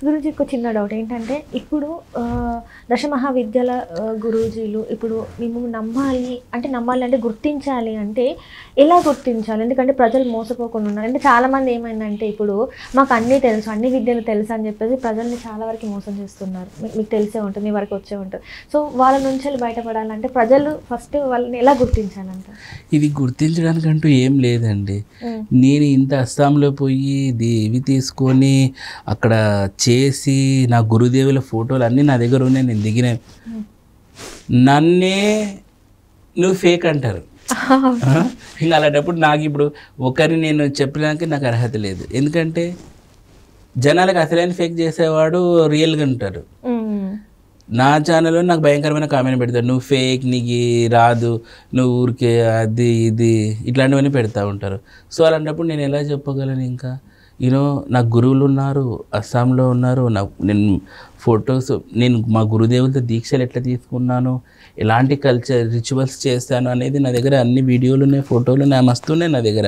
గురూజీ ఒక చిన్న డౌట్ ఏంటంటే ఇప్పుడు దశమహావిద్యల గురూజీలు ఇప్పుడు మేము నమ్మాలి అంటే గుర్తించాలి అంటే ఎలా గుర్తించాలి? ఎందుకంటే ప్రజలు మోసపోకుండా ఉన్నారు. అంటే చాలామంది ఏమైందంటే ఇప్పుడు మాకు అన్నీ తెలుసు, అన్ని విద్యలు తెలుసు అని చెప్పేసి ప్రజల్ని చాలా వరకు మోసం చేస్తున్నారు. మీకు తెలిసే ఉంటుంది, మీ వరకు వచ్చే ఉంటుంది. సో వాళ్ళ నుంచి బయటపడాలంటే ప్రజలు ఫస్ట్ వాళ్ళని ఎలా గుర్తించాలంట? ఇది గుర్తించడానికంటూ ఏం లేదండి. నేను ఇంత అస్సాంలో పోయి ఇవి తీసుకొని అక్కడ చేసి నా గురుదేవుల ఫోటోలు అన్నీ నా దగ్గర ఉన్నాయి, నేను దిగిన నన్నే నువ్వు ఫేక్ అంటారు. ఇంకా అలాంటప్పుడు నాకు ఇప్పుడు ఒకరిని నేను చెప్పడానికి నాకు అర్హత లేదు. ఎందుకంటే జనాలకు అసలైన ఫేక్ చేసేవాడు రియల్గా ఉంటారు. నా ఛానల్లో నాకు భయంకరమైన కామెంట్ పెడతాడు, నువ్వు ఫేక్, నీకు రాదు, నువ్వు ఊరికే అది ఇది ఇట్లాంటివన్నీ పెడతా ఉంటారు. సో అలాంటప్పుడు నేను ఎలా చెప్పగలను? ఇంకా నాకు గురువులు ఉన్నారు, అస్సాంలో ఉన్నారు, నేను ఫొటోస్, నేను మా గురుదేవులతో దీక్షలు ఎట్లా తీసుకున్నాను, ఎలాంటి కల్చర్ రిచువల్స్ చేస్తాను అనేది నా దగ్గర అన్ని వీడియోలు ఉన్నాయి, ఫోటోలు ఉన్నాయి, మస్తున్నాయి నా దగ్గర.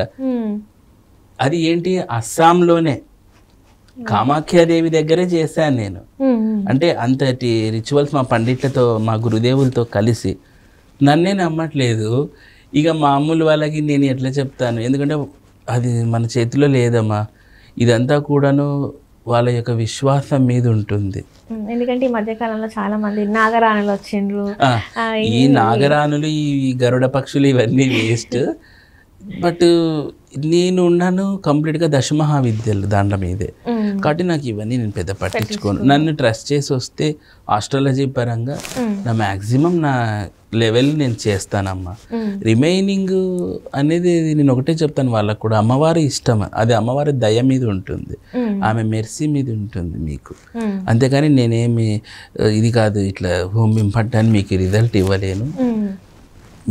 అది ఏంటి, అస్సాంలోనే కామాఖ్యాదేవి దగ్గరే చేశాను నేను. అంటే అంతటి రిచువల్స్ మా పండిట్లతో, మా గురుదేవులతో కలిసి. నన్నే నమ్మట్లేదు, ఇక మామూలు వాళ్ళకి నేను ఎట్లా చెప్తాను? ఎందుకంటే అది మన చేతిలో లేదమ్మా. ఇదంతా కూడాను వాళ్ళ యొక్క విశ్వాసం మీద ఉంటుంది. ఎందుకంటే ఈ మధ్యకాలంలో చాలా మంది నాగరాణులు వచ్చిండ్రు. ఈ నాగరాణులు, ఈ గరుడ పక్షులు ఇవన్నీ వేస్ట్. బట్ నేను ఉన్నాను కంప్లీట్గా దశమహావిద్యలు దాంట్లో మీదే, కాబట్టి నాకు ఇవన్నీ నేను పెద్ద పట్టించుకోను. నన్ను ట్రస్ట్ చేసి వస్తే ఆస్ట్రాలజీ పరంగా నా మ్యాక్సిమం నా లెవెల్ నేను చేస్తానమ్మా. రిమైనింగ్ అనేది నేను ఒకటే చెప్తాను వాళ్ళకు కూడా, అమ్మవారి ఇష్టం, అది అమ్మవారి దయ మీద ఉంటుంది, ఆమె మెర్సీ మీద ఉంటుంది మీకు. అంతేకాని నేనేమి ఇది కాదు ఇట్లా హోమ్ ఇంపట్టాన్ని మీకు రిజల్ట్ ఇవ్వలేను.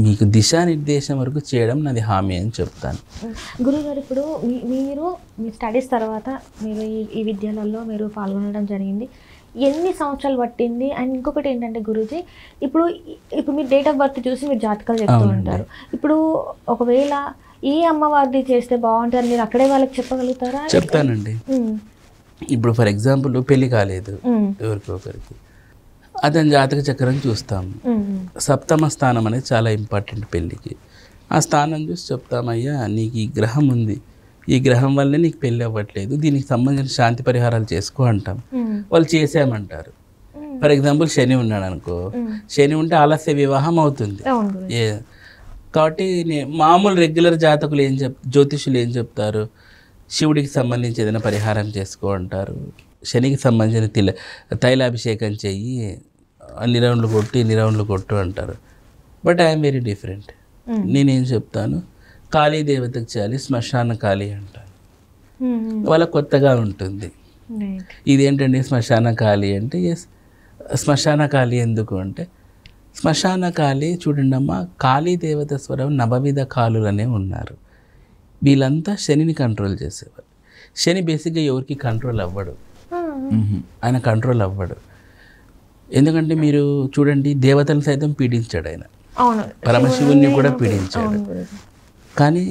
మీకు దిశానిర్దేశం వరకు చేయడం నాది హామీ అని చెప్తాను. గురుగారు, ఇప్పుడు మీరు మీ స్టడీస్ తర్వాత మీరు ఈ విద్యాలయాల్లో మీరు పాల్గొనడం జరిగింది, ఎన్ని సంవత్సరాలు పట్టింది? అండ్ ఇంకొకటి ఏంటంటే గురూజీ, ఇప్పుడు మీరు డేట్ ఆఫ్ బర్త్ చూసి మీరు జాతకాలు చెప్తూ ఉంటారు. ఇప్పుడు ఒకవేళ ఈ అమ్మవారిది చేస్తే బాగుంటుంది మీరు అక్కడే వాళ్ళకి చెప్పగలుగుతారా? చెప్తానండి. ఇప్పుడు ఫర్ ఎగ్జాంపుల్ పెళ్లి కాలేదు ఎవరికి ఒకరికి, అతని జాతక చక్రం చూస్తాము. సప్తమ స్థానం అనేది చాలా ఇంపార్టెంట్ పెళ్ళికి. ఆ స్థానం చూసి చెప్తామయ్యా, నీకు ఈ గ్రహం ఉంది, ఈ గ్రహం వల్లనే నీకు పెళ్ళి అవ్వట్లేదు, దీనికి సంబంధించిన శాంతి పరిహారాలు చేసుకో అంటాం. వాళ్ళు చేసామంటారు. ఫర్ ఎగ్జాంపుల్ శని ఉన్నాడు అనుకో, శని ఉంటే ఆలస్య వివాహం అవుతుంది. కాబట్టి మామూలు రెగ్యులర్ జాతకులు జ్యోతిషులు ఏం చెప్తారు, శివుడికి సంబంధించి ఏదైనా పరిహారం చేసుకో అంటారు, శనికి సంబంధించిన తైలాభిషేకం చెయ్యి, అన్ని రౌండ్లు కొట్టు అంటారు. But I'm very different. నేనేం చెప్తాను, కాళీ దేవతకు చేయాలి, శ్మశాన కాళీ అంటాను. వాళ్ళ కొత్తగా ఉంటుంది. ఇదేంటండి శ్మశాన కాళీ అంటే, ఎస్ శ్మశాన కాళీ ఎందుకు అంటే, శ్మశాన కాళీ చూడండి అమ్మ, కాళీ దేవత స్వరం నవవిధ కాలులనే ఉన్నారు. వీళ్ళంతా శనిని కంట్రోల్ చేసేవారు. శని బేసిక్గా ఎవరికి కంట్రోల్ అవ్వడు, ఆయన కంట్రోల్ అవ్వడు. ఎందుకంటే మీరు చూడండి, దేవతలను సైతం పీడించాడు ఆయన, పరమశివుణ్ణి కూడా పీడించాడు. కానీ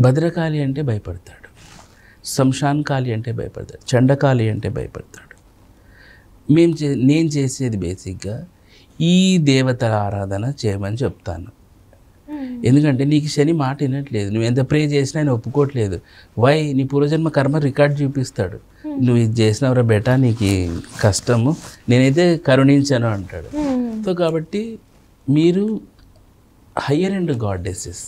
భద్రకాళి అంటే భయపడతాడు, శంషాన్ కాళి అంటే భయపడతాడు, చండకాళి అంటే భయపడతాడు. నేను చేసేది బేసిక్గా ఈ దేవతల ఆరాధన చేయమని చెప్తాను. ఎందుకంటే నీకు శని మాట వినట్లేదు, నువ్వు ఎంత ప్రే చేసినా ఆయన ఒప్పుకోవట్లేదు. వై, నీ పూర్వజన్మ కర్మ రికార్డ్ చూపిస్తాడు, నువ్వు ఇది చేసినవరా బెటా, నీకు కష్టము, నేనైతే కరుణించాను అంటాడు. సో కాబట్టి మీరు హయ్యర్ అండ్ గాడ్డెసెస్,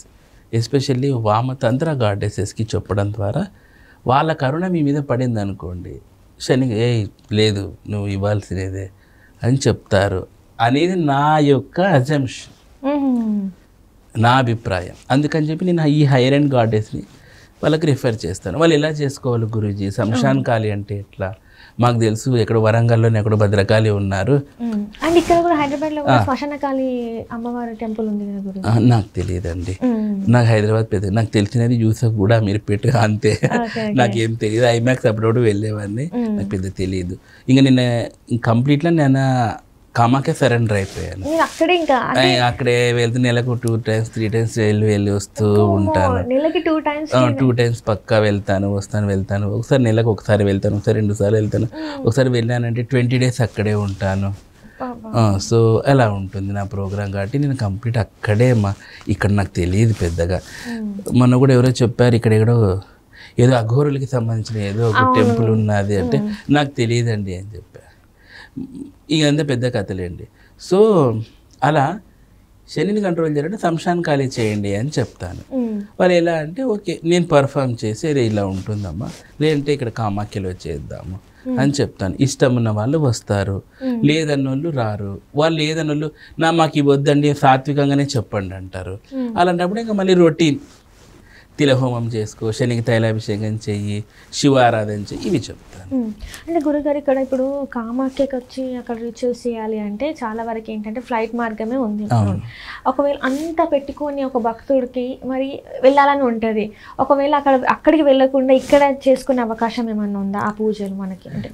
ఎస్పెషల్లీ వామతంత్ర గాడ్డెసెస్కి చెప్పడం ద్వారా వాళ్ళ కరుణ మీ మీద పడింది అనుకోండి, శని లేదు నువ్వు ఇవ్వాల్సినదే అని చెప్తారు అనేది నా యొక్క అజంప్షన్, నా అభిప్రాయం. అందుకని చెప్పి నేను ఈ హైయర్ అండ్ గాడెస్ని వాళ్ళకి రిఫర్ చేస్తాను. వాళ్ళు ఎలా చేసుకోవాలి గురూజీ, శంషాన్ కాళీ అంటే ఎట్లా, మాకు తెలుసు ఎక్కడ వరంగల్లోనే ఎక్కడో భద్రకాళి ఉన్నారు, అండ్ ఇక్కడ కూడా హైదరాబాద్లో శ్మశాన కాళీ అమ్మవారి టెంపుల్ ఉంది కదా గురూజీ. నాకు తెలియదండి, నాకు హైదరాబాద్ పెద్ద, నాకు తెలిసినది యూసఫ్ కూడా మీరు పెట్టు అంతే, నాకేం తెలియదు. ఐమాక్స్ అప్పుడప్పుడు వెళ్ళేవాడిని, నాకు పెద్ద తెలియదు. ఇంకా నిన్న కంప్లీట్గా నేను కామాఖ్య సరెండర్ అయిపోయాను. నేను అక్కడే ఇంకా అక్కడే వెళ్తే నెలకు 2 times 3 times వెళ్ళి వస్తూ ఉంటాను. నెలకి 2 times 2 times పక్కా వెళ్తాను ఒకసారి నెలకు ఒకసారి వెళ్తాను, ఒకసారి 2 సార్లు వెళ్తాను. ఒకసారి వెళ్ళానంటే 20 days అక్కడే ఉంటాను. సో అలా ఉంటుంది నా ప్రోగ్రామ్. కాబట్టి నేను కంప్లీట్ అక్కడే ఇక్కడ నాకు తెలియదు పెద్దగా. మొన్న కూడా ఎవరో చెప్పారు ఇక్కడెక్కడో ఏదో అఘోరులకి సంబంధించిన ఏదో ఒక టెంపుల్ ఉన్నది అంటే నాకు తెలియదండి అని చెప్పారు. ఇదంతా పెద్ద కథలేండి. సో అలా శనిని కంట్రోల్ చేయాలంటే శ్మశాన ఖాళీ చేయండి అని చెప్తాను. వాళ్ళు ఎలా అంటే ఓకే నేను పర్ఫామ్ చేసి అదే ఇలా ఉంటుందమ్మా, లేదంటే ఇక్కడ కామాఖ్యలో చేద్దాము అని చెప్తాను. ఇష్టం ఉన్న వాళ్ళు వస్తారు, లేదన్నోళ్ళు రారు. వాళ్ళు లేదన్నోళ్ళు మాకు ఇవ్వద్దండి సాత్వికంగానే చెప్పండి అంటారు. అలాంటప్పుడు ఇంకా మళ్ళీ రొటీన్ తిలహోమం చేసుకో, శనికి తైలాభిషేకం చెయ్యి, శివ ఆరాధన చెయ్యి, ఇవి చెప్తాను. అంటే గురుగారు ఇక్కడ ఇప్పుడు కామాఖ్యకి వచ్చి అక్కడ రిచువల్స్ చేయాలి అంటే చాలా వరకు ఏంటంటే ఫ్లైట్ మార్గమే ఉంది. ఒకవేళ అంత పెట్టుకొని ఒక భక్తుడికి మరి వెళ్ళాలని ఉంటుంది, ఒకవేళ అక్కడికి వెళ్ళకుండా ఇక్కడ చేసుకునే అవకాశం ఏమన్నా ఉందా ఆ పూజలు మనకి? అంటే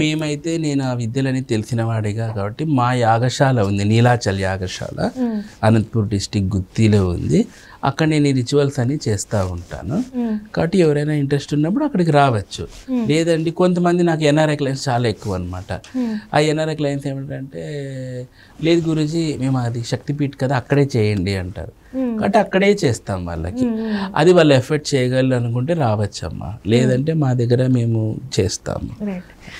మేమైతే నేను ఆ విద్యలని తెలిసిన వాడిగా కాబట్టి మా యాగశాల ఉంది, నీలాచల్ యాగశాల, అనంతపూర్ డిస్టిక్ గుత్తిలో ఉంది. అక్కడ నేను ఈ రిచువల్స్ అన్ని చేస్తూ ఉంటాను. కాబట్టి ఎవరైనా ఇంట్రెస్ట్ ఉన్నప్పుడు అక్కడికి రావచ్చు. లేదండి కొంతమంది నాకు ఎన్ఆర్ఐ క్లయింట్స్ చాలా ఎక్కువ అనమాట. ఆ ఎన్ఆర్ఐ క్లయింట్స్ ఏమిటంటే లేదు గురూజీ మేము అది శక్తిపీఠ్ కదా అక్కడే చేయండి అంటారు. కాబట్టి అక్కడే చేస్తాం వాళ్ళకి. అది వాళ్ళు ఎఫర్ట్ చేయగలరు అనుకుంటే రావచ్చమ్మా, లేదంటే మా దగ్గర మేము చేస్తాము.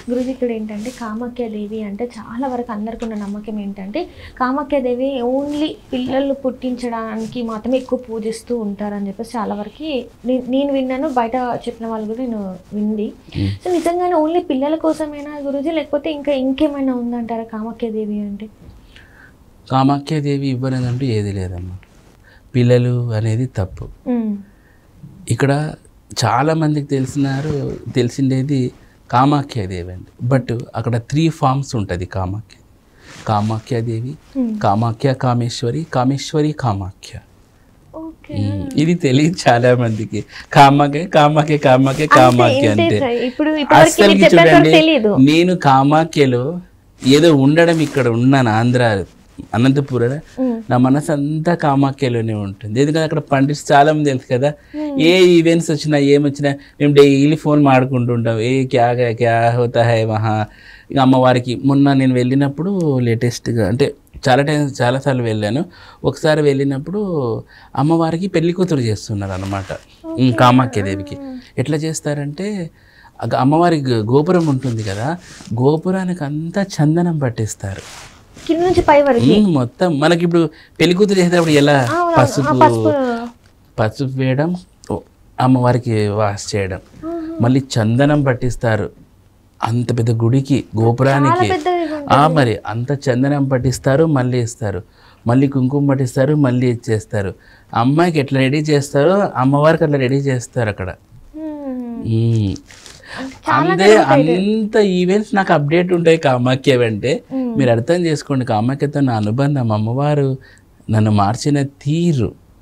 గురుజీ ఇక్కడ ఏంటంటే కామాఖ్యాదేవి అంటే చాలా వరకు అందరికీ ఉన్న నమ్మకం ఏంటంటే కామాఖ్యాదేవి ఓన్లీ పిల్లలు పుట్టించడానికి మాత్రమే ఎక్కువ పూజిస్తూ ఉంటారని చెప్పేసి చాలా వరకు నేను విన్నాను, బయట చెప్పిన వాళ్ళు కూడా నేను వింది. సో నిజంగానే ఓన్లీ పిల్లల కోసమేనా గురుజీ, లేకపోతే ఇంకేమైనా ఉందంటారా కామాఖ్యాదేవి అంటే? కామాఖ్యాదేవి ఇవ్వలేదంటూ ఏది లేదమ్మా. పిల్లలు అనేది తప్పు. ఇక్కడ చాలామందికి తెలిసిండేది కామాఖ్యాదేవి అండి. బట్ అక్కడ 3 forms ఉంటుంది కామాఖ్యాదేవి, కామాఖ్య కామేశ్వరి, కామేశ్వరి కామాఖ్య. ఇది తెలియదు చాలా మందికి. కామాఖ్య అంటే అసలుకి చూడండి, నేను కామాఖ్యలో ఏదో ఉండడం ఇక్కడ ఉన్నాను ఆంధ్ర అనంతపుర, నా మనసు అంతా కామాఖ్యలోనే ఉంటుంది. ఎందుకంటే అక్కడ పండిట్స్ చాలా మంది తెలుసు కదా, ఏ ఈవెంట్స్ వచ్చినా ఏమొచ్చినా మేము డైలీ ఫోన్ మాడుకుంటుంటాం, క్యా హోతా హై మహా. ఇక అమ్మవారికి మొన్న నేను వెళ్ళినప్పుడు లేటెస్ట్గా అంటే చాలాసార్లు వెళ్ళాను. ఒకసారి వెళ్ళినప్పుడు అమ్మవారికి పెళ్లి కూతురు చేస్తున్నారు అన్నమాట కామాఖ్యదేవికి. ఎట్లా చేస్తారంటే అమ్మవారి గోపురం ఉంటుంది కదా, గోపురానికి అంతా చందనం పట్టిస్తారు కింద నుంచి పై వరకు మొత్తం. మనకి ఇప్పుడు పెళ్లి కూతురు చేసేటప్పుడు ఎలా పసుపు వేయడం, అమ్మవారికి వాష్ చేయడం, మళ్ళీ చందనం పట్టిస్తారు అంత పెద్ద గుడికి గోపురానికి. మరి అంత చందనం పట్టిస్తారు, మళ్ళీ ఇస్తారు, మళ్ళీ కుంకుమ పట్టిస్తారు, మళ్ళీ ఇచ్చేస్తారు. అమ్మాయికి ఎట్లా రెడీ చేస్తారో అమ్మవారికి అట్లా రెడీ చేస్తారు అక్కడ. అంత ఈవెంట్స్ నాకు అప్డేట్ ఉంటాయి కామాఖ్య అంటే. మీరు అర్థం చేసుకోండి, కామాఖ్యతో నా అనుబంధం, అమ్మవారు నన్ను మార్చిన తీరు